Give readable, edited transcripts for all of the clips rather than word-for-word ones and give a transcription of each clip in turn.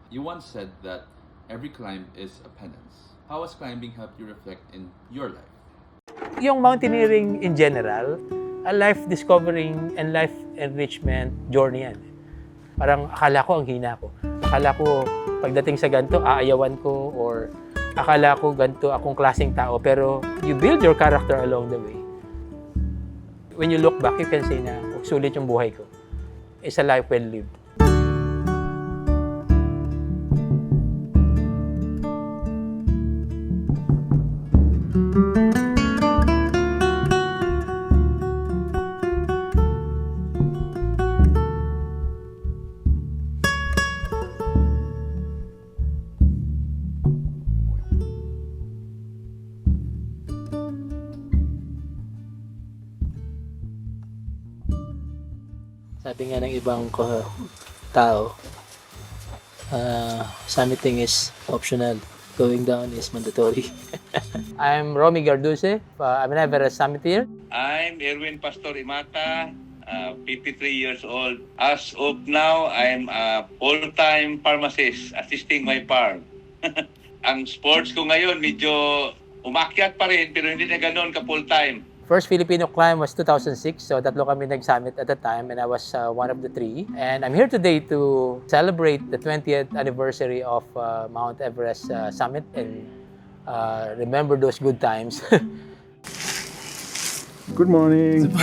You once said that every climb is a penance. How has climbing helped you reflect in your life? Yung mountaineering in general, a life discovering and life enrichment journey yan. Parang akala ko ang hina ko. Akala ko pagdating sa ganito, aayawan ko or akala ko ganito akong klaseng tao. Pero you build your character along the way. When you look back, you can say na sulit yung buhay ko. It's a life well lived. Sabi nga ng ibang tao, summiting is optional, going down is mandatory. I'm Romy Garduse. I'm an Everest summiter. I'm Erwin Pastor Imata, 53 years old. As of now, I'm a full-time pharmacist assisting my farm. Ang sports ko ngayon, medyo umakyat pa rin, pero hindi na ganoon ka full-time. First Filipino climb was 2006, so tatlo kami nag-summit at the time, and I was one of the three. And I'm here today to celebrate the 20th anniversary of Mount Everest summit and remember those good times. Good morning.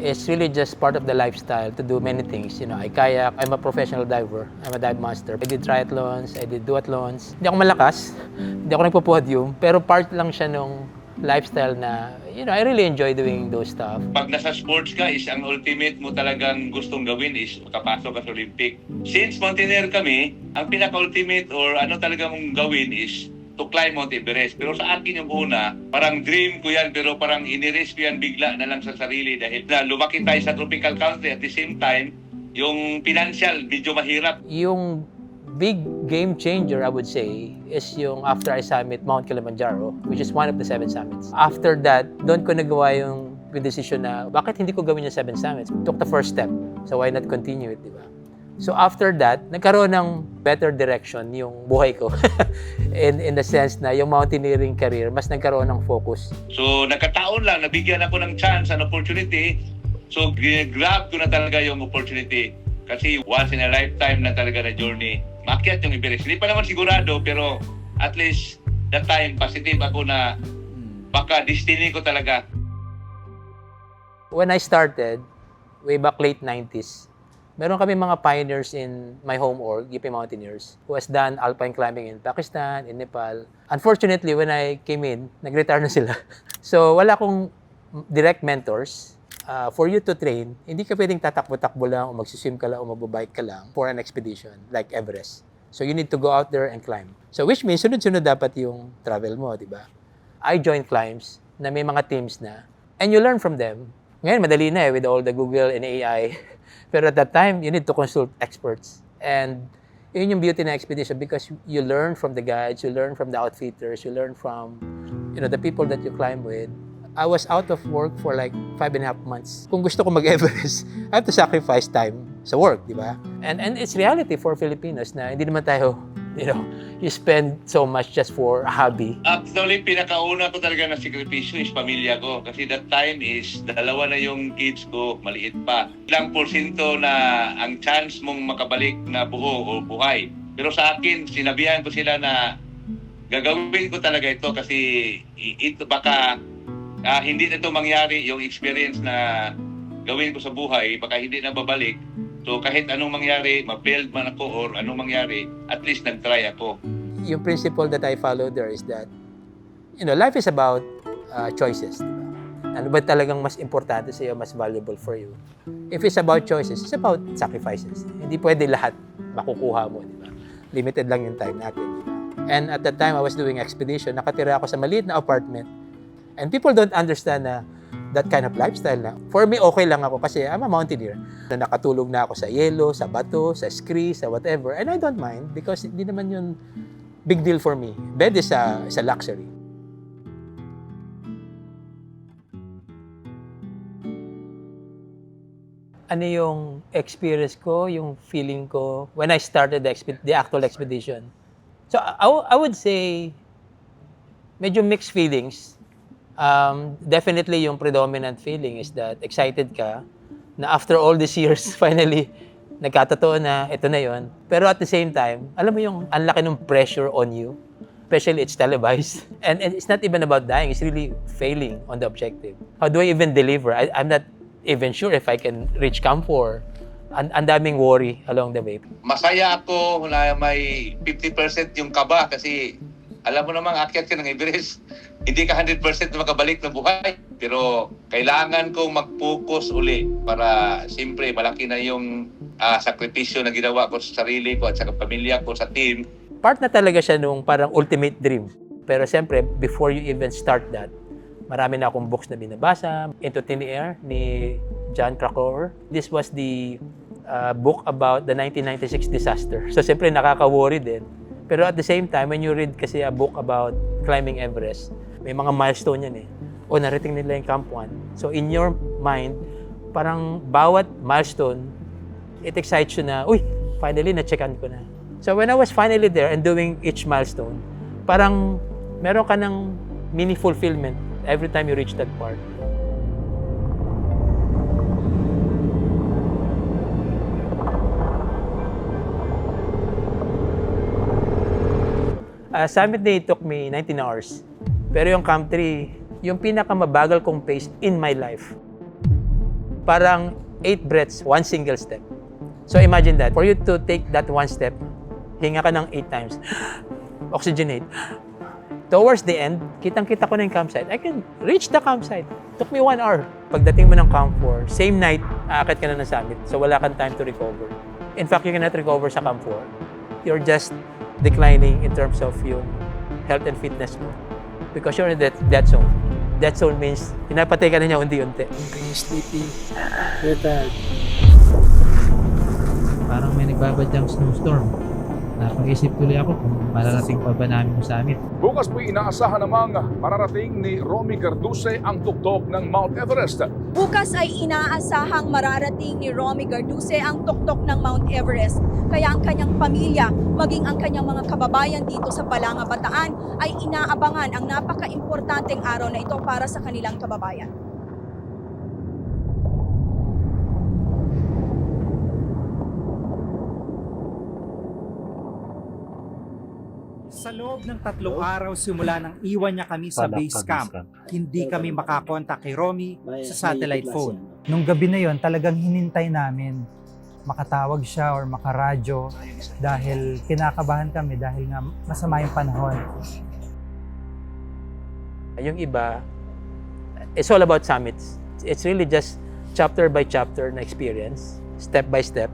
It's really just part of the lifestyle to do many things. You know, I kayak, I'm a professional diver, I'm a dive master. I did triathlons, I did duathlons. Hindi ako malakas, hindi ako nagpo-podium, pero part lang siya nung lifestyle na, you know, I really enjoy doing those stuff. Pag nasa sports ka, is ang ultimate mo talagang gustong gawin is makapasok ka sa Olympic. Since mountaineer kami, ang pinaka-ultimate or ano talaga mong gawin is to climb Mount Everest. Pero sa akin yung una, parang dream ko yan, pero parang iniris ko yan bigla na lang sa sarili dahil na lumaki tayo sa tropical country at the same time, yung financial medyo mahirap. Yung big game changer, I would say, is yung after I summit Mount Kilimanjaro, which is one of the 7 summits. After that, doon ko nagawa yung decision na bakit hindi ko gawin yung 7 summits. Took the first step, so why not continue it, di ba? So after that, nagkaroon ng better direction yung buhay ko. in the sense na yung mountaineering career, mas nagkaroon ng focus. So nagkataon lang, nabigyan ako ng chance, an opportunity. So grab ko na talaga yung opportunity. Kasi once in a lifetime na talaga na journey. Makyat yung Everest. Hindi pa naman sigurado, pero at least that time, positive ako na baka destiny ko talaga. When I started, way back late 90s, meron kami mga pioneers in my home org, UP Mountaineers, who has done alpine climbing in Pakistan, in Nepal. Unfortunately, when I came in, nag-retire na sila. So wala akong direct mentors. For you to train, hindi ka pwedeng tatakbo-takbo lang o magsiswim ka lang o magbabike ka lang for an expedition like Everest. So you need to go out there and climb. So which means, sunod-sunod dapat yung travel mo, di ba? I joined climbs na may mga teams na, and you learn from them. Ngayon, madali na with all the Google and AI. Pero at that time, you need to consult experts. And yun yung beauty ng expedition because you learn from the guides, you learn from the outfitters, you learn from, you know, the people that you climb with. I was out of work for like 5.5 months. Kung gusto ko mag-Everest, I have to sacrifice time sa work, di ba? And it's reality for Filipinos na hindi naman tayo, you know, you spend so much just for a hobby. Actually, pinakauna ko talaga na sakripisyo is pamilya ko. Kasi that time is, dalawa na yung kids ko, maliit pa. Ilang porsyento na ang chance mong makabalik na buo o buhay. Pero sa akin, sinabihan ko sila na gagawin ko talaga ito kasi ito baka hindi na ito mangyari yung experience na gawin ko sa buhay, baka hindi na babalik. So kahit anong mangyari, ma-build man ako or anong mangyari, at least nag-try ako. Yung principle that I follow there is that, you know, life is about choices. Diba? Ano ba talagang mas importante sa iyo, mas valuable for you? If it's about choices, it's about sacrifices. Hindi pwede lahat makukuha mo, di ba? Limited lang yung time natin. Diba? And at that time, I was doing expedition. Nakatira ako sa maliit na apartment. And people don't understand na that kind of lifestyle na. For me, okay lang ako kasi I'm a mountaineer. Na nakatulog na ako sa yelo, sa bato, sa scree, sa whatever. And I don't mind because hindi naman yun big deal for me. Bed is a luxury. ano yung experience ko, yung feeling ko when I started the actual expedition. So I would say medyo mixed feelings. Definitely yung predominant feeling is that excited ka na after all these years finally nagkatotoo na ito na yon. Pero at the same time, alam mo yung ang laki ng pressure on you. Especially it's televised. And it's not even about dying, it's really failing on the objective. How do I even deliver? I'm not even sure if I can reach Camp 4. Ang daming worry along the way. Masaya ako na may 50% yung kaba kasi alam mo namang akyat ka ng Everest. Hindi ka 100% makabalik na buhay. Pero kailangan kong mag-focus uli para siyempre malaki na yung sakripisyo na ginawa ko sa sarili ko at sa pamilya ko, sa team. Part na talaga siya nung parang ultimate dream. Pero siyempre, before you even start that, marami na akong books na binabasa. Into Thin Air ni Jon Krakauer. This was the book about the 1996 disaster. So siyempre nakaka-worry din. Pero at the same time, when you read kasi a book about climbing Everest, may mga milestone yan eh. O narating nila yung Camp 1. So in your mind, parang bawat milestone, it excites you na, uy, finally na-checkan ko na. So when I was finally there and doing each milestone, parang meron ka ng mini fulfillment every time you reach that part. Summit Day took me 19 hours. Pero yung Camp 3, yung pinakamabagal kong pace in my life. Parang 8 breaths, 1 single step. So imagine that. For you to take that 1 step, hinga ka ng 8 times. Oxygenate. Towards the end, kitang-kita ko na yung campsite. I can reach the campsite. Took me 1 hour. Pagdating mo ng Camp 4, same night, aakit ka na ng summit. So wala kang time to recover. In fact, you cannot recover sa Camp 4. You're just declining in terms of yung health and fitness mo. Because you're in that zone. That zone means, pinapatay ka na niya unti-unti. Sleepy, tired. Parang may nagbabadyang snowstorm. Napag-isip tuloy ako kung mararating pa ba namin yung summit. Bukas po'y inaasahan namang mararating ni Romy Garduse ang tuktok ng Mount Everest. Bukas ay inaasahang mararating ni Romy Garduse ang tuktok ng Mount Everest. Kaya ang kanyang pamilya, maging ang kanyang mga kababayan dito sa Balanga, Bataan ay inaabangan ang napaka-importanteng araw na ito para sa kanilang kababayan. Sa loob ng 3 araw simula nang iwan niya kami sa base camp, hindi kami makakontak kay Romy sa satellite phone. Nung gabi na yon, talagang hinintay namin makatawag siya or makaradyo dahil kinakabahan kami dahil nga masama yung panahon. Yung iba, it's all about summits. It's really just chapter by chapter na experience, step by step.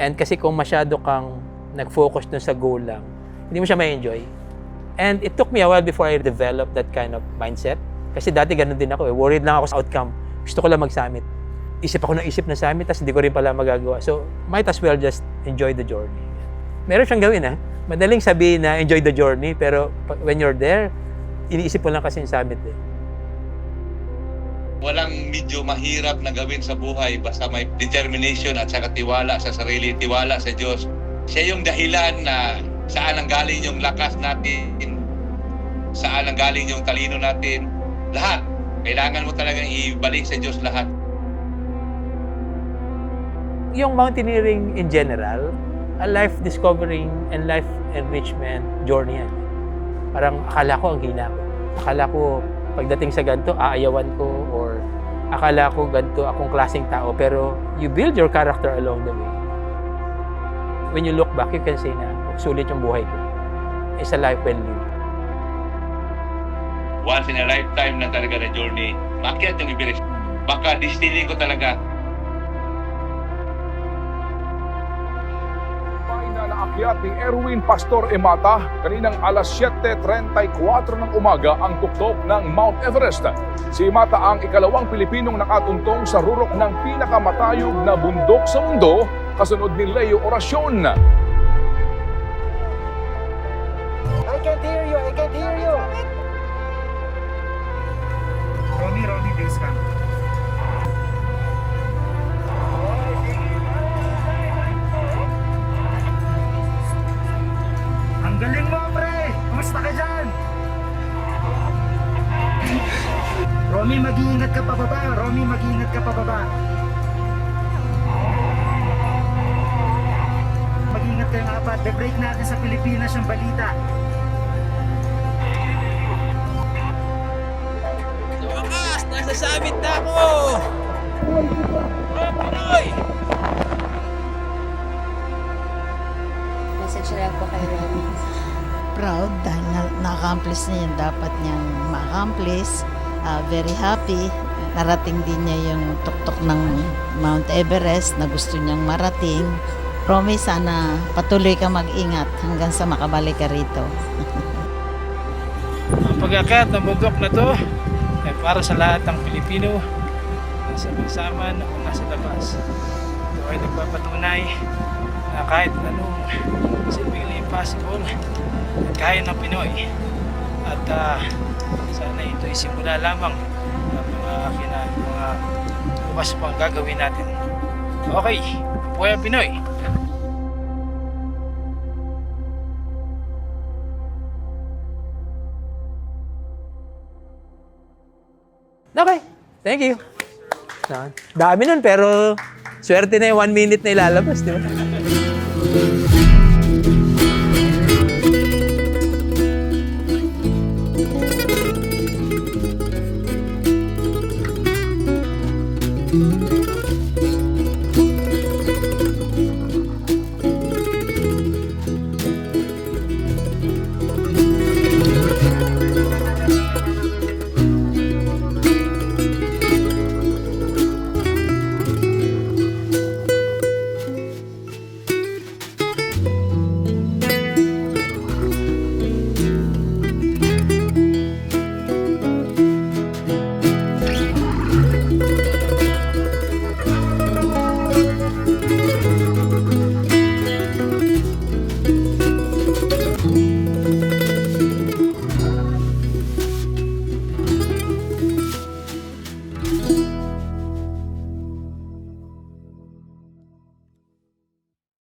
And kasi kung masyado kang nag-focus dun sa goal lang, hindi mo siya ma-enjoy. And it took me a while before I developed that kind of mindset. Kasi dati ganun din ako eh. Worried lang ako sa outcome. Gusto ko lang mag-summit. Isip ako ng isip na summit, tapos hindi ko rin pala magagawa. So, might as well just enjoy the journey. Meron siyang gawin ha. Madaling sabihin na enjoy the journey, pero when you're there, iniisip mo lang kasi yung summit eh. Walang medyo mahirap na gawin sa buhay basta may determination at saka tiwala sa sarili, tiwala sa Diyos. Siya yung dahilan na saan ang galing yung lakas natin, saan ang galing yung talino natin, lahat. Kailangan mo talagang ibalik sa Diyos lahat. Yung mountaineering in general, a life discovering and life enrichment journey yan. Parang akala ko ang hina ko. Akala ko pagdating sa ganito, aayawan ko or akala ko ganito akong klaseng tao. Pero you build your character along the way. When you look back, you can say na sulit yung buhay ko. It's a life well lived. Once in a lifetime na talaga na journey, maakyat yung Everest. Baka destiny ko talaga. Na naakyat ni Erwin Pastor Emata kaninang alas 7:34 ng umaga ang tuktok ng Mount Everest. Si Emata ang ikalawang Pilipinong nakatuntong sa rurok ng pinakamatayog na bundok sa mundo, kasunod ni Leo Oracion. I can't hear you! I can't hear you! Romy, base camp. dapat be-break natin sa Pilipinas yung balita. Sa wakas, nasa summit na ako! Oh, Pinoy! Message na lang po kay Romy. Proud dahil na-accomplish niya yung dapat niyang ma-accomplish. Very happy. Narating din niya yung tuktok ng Mount Everest na gusto niyang marating. Romy, sana patuloy ka mag-ingat hanggang sa makabalik ka rito. Ang pag-akyat ng bundok na to ay para sa lahat ng Pilipino nasa bansaman o nasa labas. Ito ay nagpapatunay na kahit anong seemingly impossible at kaya ng Pinoy. At sana ito ay simula lamang ng mga bukas pang gagawin natin. Okay, buhay ang Pinoy! Okay, thank you. Dami nun pero swerte na yung 1 minute na ilalabas, di ba?